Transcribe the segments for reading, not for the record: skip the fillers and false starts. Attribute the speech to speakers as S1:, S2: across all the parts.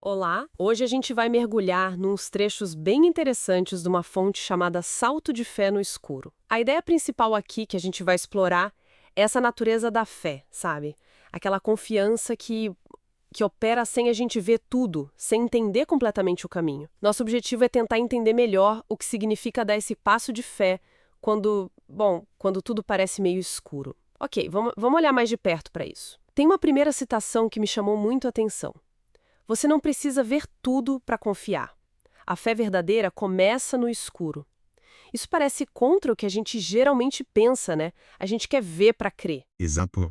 S1: Olá! Hoje a gente vai mergulhar nos trechos bem interessantes de uma fonte chamada Salto de Fé no Escuro. A ideia principal aqui que a gente vai explorar é essa natureza da fé, sabe? Aquela confiança que opera sem a gente ver tudo, sem entender completamente o caminho. Nosso objetivo é tentar entender melhor o que significa dar esse passo de fé quando tudo parece meio escuro. Ok, vamos olhar mais de perto para isso. Tem uma primeira citação que me chamou muito a atenção. Você não precisa ver tudo para confiar. A fé verdadeira começa no escuro. Isso parece contra o que a gente geralmente pensa, né? A gente quer ver para crer.
S2: Exato.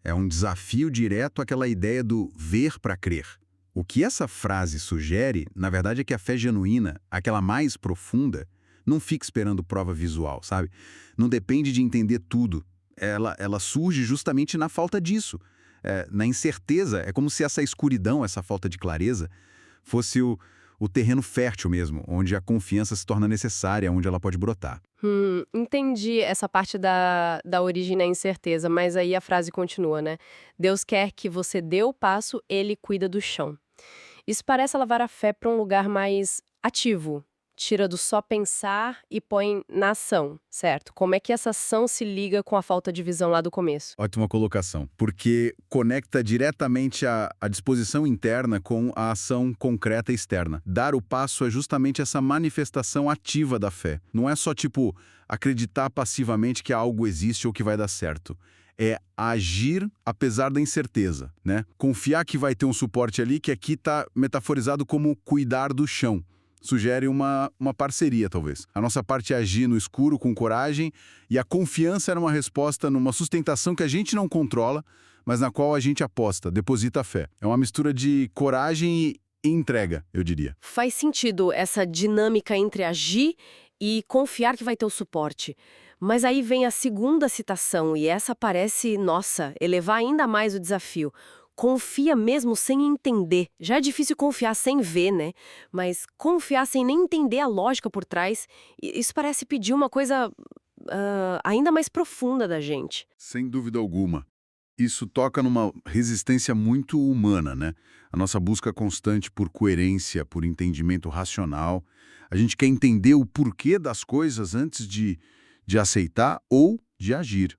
S2: É um desafio direto àquela ideia do ver para crer. O que essa frase sugere, na verdade, é que a fé genuína, aquela mais profunda, não fica esperando prova visual, sabe? Não depende de entender tudo. Ela surge justamente na falta disso. Na incerteza, é como se essa escuridão, essa falta de clareza, fosse o terreno fértil mesmo, onde a confiança se torna necessária, onde ela pode brotar.
S1: Entendi essa parte da origem na incerteza, mas aí a frase continua, né? Deus quer que você dê o passo, ele cuida do chão. Isso parece levar a fé para um lugar mais ativo. Tira do só pensar e põe na ação, certo? Como é que essa ação se liga com a falta de visão lá do começo?
S2: Ótima colocação, porque conecta diretamente a disposição interna com a ação concreta externa. Dar o passo é justamente essa manifestação ativa da fé. Não é só, tipo, acreditar passivamente que algo existe ou que vai dar certo. É agir apesar da incerteza, né? Confiar que vai ter um suporte ali, que aqui está metaforizado como cuidar do chão. Sugere uma parceria, talvez. A nossa parte é agir no escuro com coragem e a confiança era uma resposta numa sustentação que a gente não controla, mas na qual a gente aposta, deposita a fé. É uma mistura de coragem e entrega, eu diria.
S1: Faz sentido essa dinâmica entre agir e confiar que vai ter o suporte. Mas aí vem a segunda citação, e essa parece, nossa, elevar ainda mais o desafio. Confia mesmo sem entender. Já é difícil confiar sem ver, né? Mas confiar sem nem entender a lógica por trás, isso parece pedir uma coisa ainda mais profunda da gente.
S2: Sem dúvida alguma. Isso toca numa resistência muito humana, né? A nossa busca constante por coerência, por entendimento racional. A gente quer entender o porquê das coisas antes de aceitar ou de agir.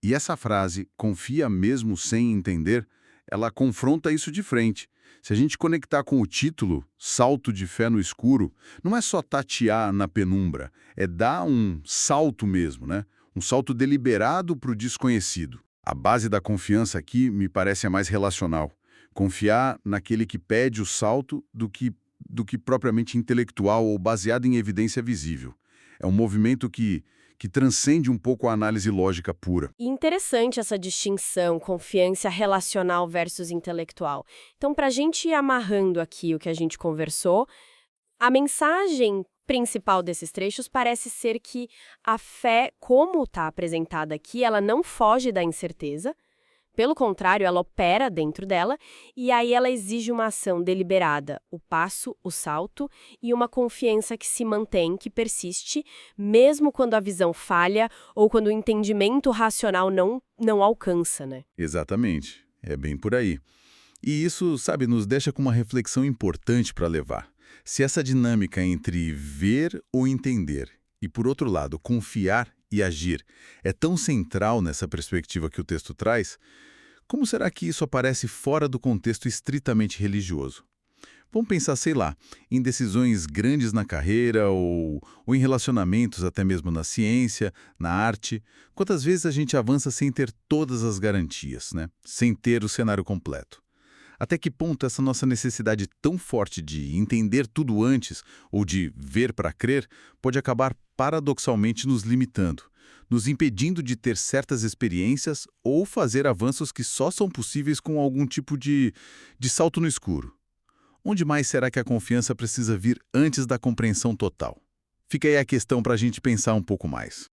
S2: E essa frase, confia mesmo sem entender, ela confronta isso de frente. Se a gente conectar com o título, Salto de Fé no Escuro, não é só tatear na penumbra, é dar um salto mesmo, né? Um salto deliberado para o desconhecido. A base da confiança aqui me parece a mais relacional. Confiar naquele que pede o salto do que propriamente intelectual ou baseado em evidência visível. É um movimento que transcende um pouco a análise lógica pura.
S1: E interessante essa distinção, confiança relacional versus intelectual. Então, para a gente ir amarrando aqui o que a gente conversou, a mensagem principal desses trechos parece ser que a fé, como está apresentada aqui, ela não foge da incerteza. Pelo contrário, ela opera dentro dela e aí ela exige uma ação deliberada, o passo, o salto e uma confiança que se mantém, que persiste, mesmo quando a visão falha ou quando o entendimento racional não alcança, né?
S2: Exatamente. É bem por aí. E isso, sabe, nos deixa com uma reflexão importante para levar. Se essa dinâmica entre ver ou entender e, por outro lado, confiar e agir é tão central nessa perspectiva que o texto traz, como será que isso aparece fora do contexto estritamente religioso? Vamos pensar, sei lá, em decisões grandes na carreira ou em relacionamentos, até mesmo na ciência, na arte. Quantas vezes a gente avança sem ter todas as garantias, né? Sem ter o cenário completo? Até que ponto essa nossa necessidade tão forte de entender tudo antes ou de ver para crer pode acabar paradoxalmente nos limitando, nos impedindo de ter certas experiências ou fazer avanços que só são possíveis com algum tipo de salto no escuro? Onde mais será que a confiança precisa vir antes da compreensão total? Fica aí a questão para a gente pensar um pouco mais.